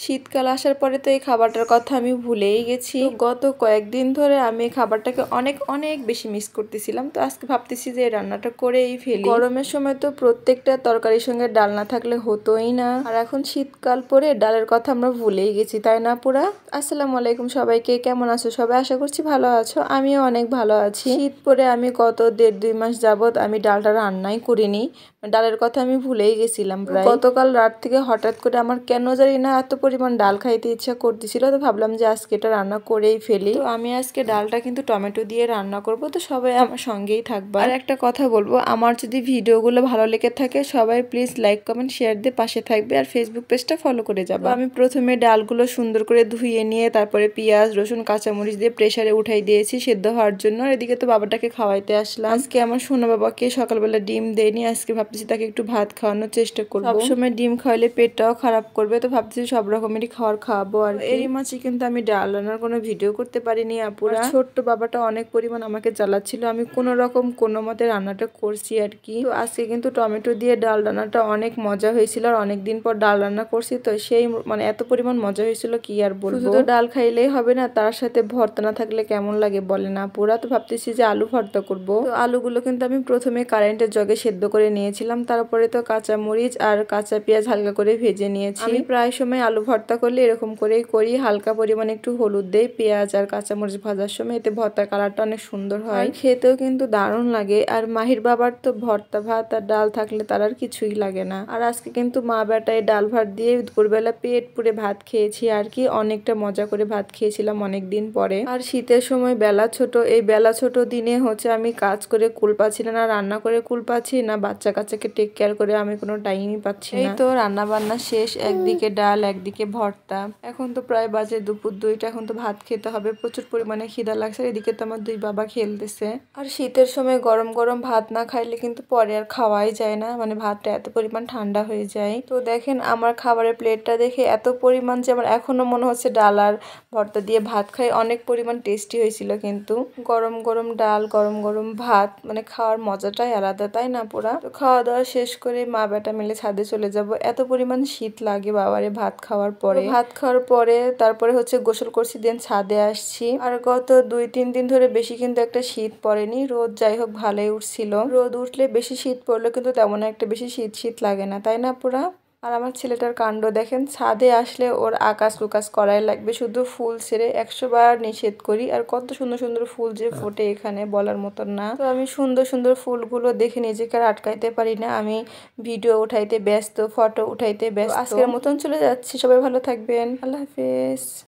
শীতকাল আসার পরে তো এই খাবারটার কথা আমি ভুলেই গেছি। গত কয়েকদিন ধরে আমি এই খাবারটাকে অনেক অনেক বেশি মিস করতেছিলাম। তো আজকে ভাবতেছি যে এই রান্নাটা করেই ফেলি। গরমের সময় তো প্রত্যেকটা তরকারির সঙ্গে ডাল না থাকলে হতোই না, আর এখন শীতকাল পরে ডালের কথা আমরা ভুলেই গেছি, তাই না পুরা? আসসালামু আলাইকুম সবাইকে, কেমন আছো সবাই? আশা করছি ভালো আছো, আমিও অনেক ভালো আছি। শীত পরে আমি গত 1.5-2 মাস যাবত আমি ডালটা রান্নাই করিনি, ডালের কথা আমি ভুলেই গেছিলাম প্রায়। গতকাল রাত থেকে হঠাৎ করে আমার কেন জানি না এত পরিমাণ ডাল খাইতে ইচ্ছা করতেছিল, তো ভাবলাম যে আজকে এটা রান্না করেই ফেলি। তো আমি আজকে ডালটা কিন্তু টমেটো দিয়ে রান্না করব, তো সবাই আমার সঙ্গেই থাকবে। আর একটা কথা বলবো, আমার যদি ভিডিওগুলো ভালো লেগে থাকে সবাই প্লিজ লাইক কমেন্ট শেয়ার দিয়ে পাশে থাকবে, আর ফেসবুক পেজটা ফলো করে যাবে। আমি প্রথমে ডালগুলো সুন্দর করে ধুয়ে নিয়ে তারপরে পেঁয়াজ রসুন কাঁচামরিচ দিয়ে প্রেসারে উঠাই দিয়েছি সেদ্ধ হওয়ার জন্য। এদিকে তো বাবাটাকে খাওয়াইতে আসলাম। আজকে আমার সোনা বাবাকে সকালবেলা ডিম দেয়নি, আজকে ভাবতেছি তাকে একটু ভাত খাওয়ানোর চেষ্টা করবো। সবসময় ডিম খাওয়ালে পেটটাও খারাপ করবে, তো ভাবতেছি সব রকমেরই খাওয়াবো। আর এরই মাঝে কিন্তু আমি ডাল রান্নার কোনো ভিডিও করতে পারিনি আপুরা। ছোট্ট বাবাটা অনেক পরিমাণ আমাকে জ্বালাচ্ছিল, আমি কোনো রকম কোনো মতে রান্নাটা করছি আর কি। তো আজকে কিন্তু টমেটো দিয়ে ডাল রান্নাটা অনেক মজা হয়েছিল, আর অনেকদিন পর ডাল রান্না করছি, তো সেই মানে এত পরিমাণ মজা হয়েছিল কি আর বলবো। শুধু তো ডাল খাইলেই হবে না, তার সাথে ভর্তা না থাকলে কেমন লাগে বলে না আপুরা? তো ভাবতেছি যে আলু ভর্তা করবো। তো আলুগুলো কিন্তু আমি প্রথমে কারেন্টের জগে সেদ্ধ করে নিয়েছিলাম, তারপরে তো কাঁচা মরিচ আর কাঁচা পেঁয়াজ হালকা করে ভেজে নিয়েছি। আমি প্রায় সময় আলু ভর্তা করলে এরকম করেই করি, হালকা পরিমাণে একটু হলুদ দেই পেঁয়াজ আর কাঁচা মরিচ ভাজার সময়, এতে ভর্তার কালারটা অনেক সুন্দর হয়, খেতেও কিন্তু দারুণ লাগে। আর মাহির বাবার তো ভর্তা ভাত আর ডাল থাকলে তার আর কিছুই লাগে না। আর আজকে কিন্তু মা বেটায় ডাল ভাত দিয়ে দুপুরবেলা পেট পুরে ভাত খেয়েছি আর কি, অনেকটা মজা করে ভাত খেয়েছিলাম অনেকদিন পরে। আর শীতের সময় বেলা ছোট, এই বেলা ছোট দিনে হচ্ছে আমি কাজ করে কুল পাচ্ছি না, রান্না করে কুল পাচ্ছি না, বাচ্চা কাচ্চাকে টেক কেয়ার করে আমি কোনো টাইমই পাচ্ছি না। এই তো রান্না বান্না শেষ, একদিকে ডাল একদিকে ভর্তা। এখন তো প্রায় বাজে দুপুর 2টা, এখন তো ভাত খেতে হবে, প্রচুর পরিমাণে খিদা লাগছে। এদিকে তো আমার 2 বাবা খেলতেছে। আর শীতের সময় গরম গরম ভাত না খাইলে কিন্তু পরে আর খাওয়াই যায় না, মানে ভাতটা এত পরিমাণ ঠান্ডা হয়ে যায়। তো দেখেন আমার খাবারের প্লেটটা দেখে এত পরিমাণ যে আমার এখনো মনে হচ্ছে ডাল আর ভর্তা দিয়ে ভাত খাই, অনেক পরিমাণ টেস্টি হয়েছিল। কিন্তু গরম গরম ডাল গরম গরম ভাত মানে খাওয়ার মজাটাই আলাদা, তাই না পুরা? তো খাওয়া দাওয়া শেষ করে মা বেটা মিলে ছাদে চলে যাব, এত পরিমাণ শীত লাগে বাবারে ভাত খাওয়ার পরে। ভাত খাওয়ার পরে তারপরে হচ্ছে গোসল করছি, দেন ছাদে আসছি। আর গত 2-3 দিন ধরে বেশি কিন্তু একটা শীত পড়েনি, রোদ যাই হোক ভালোই উঠছিল। রোদ উঠলে বেশি শীত পড়লে কিন্তু তেমন একটা বেশি শীত শীত লাগে না, তাই না পুরা? আর আমার ছেলেটার কাণ্ড দেখেন, ছাদে আসলে ওর আকাশ কুকাশ করাই লাগবে, শুধু ফুল ছেড়ে 100 বার নিষেধ করি। আর কত সুন্দর সুন্দর ফুল যে ফোটে এখানে বলার মতন না। তো আমি সুন্দর সুন্দর ফুলগুলো দেখে নিজেকে আর আটকাইতে পারি না, আমি ভিডিও উঠাইতে ব্যস্ত, ফটো উঠাইতে ব্যস্ত। আজকের মতন চলে যাচ্ছি, সবাই ভালো থাকবেন, আল্লাহ হাফেজ।